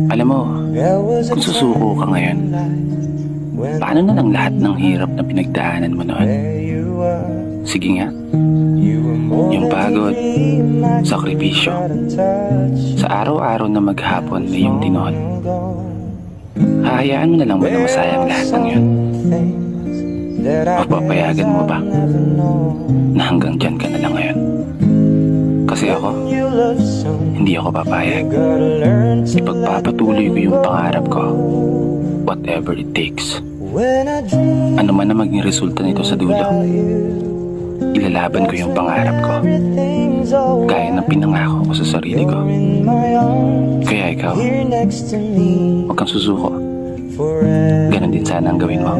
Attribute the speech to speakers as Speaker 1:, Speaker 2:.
Speaker 1: Alam mo, kung susuko ka ngayon, paano na lang lahat ng hirap na pinagdaanan mo noon? Sige nga, yung pagod, sakripisyo, sa araw-araw na maghapon na yung tinuod. Hahayaan mo na lang ba na masayang lahat ng yun? O papayagan mo ba na hanggang dyan ka na lang ngayon? Kasi ako, hindi ako papayag. Ipagpapatuloy ko yung pangarap ko, whatever it takes. Ano man na maging resulta nito sa dulo, ilalaban ko yung pangarap ko, gaya ng pinangako ko sa sarili ko. Kaya ikaw, huwag kang susuko. Ganon din sana ang gawin mo.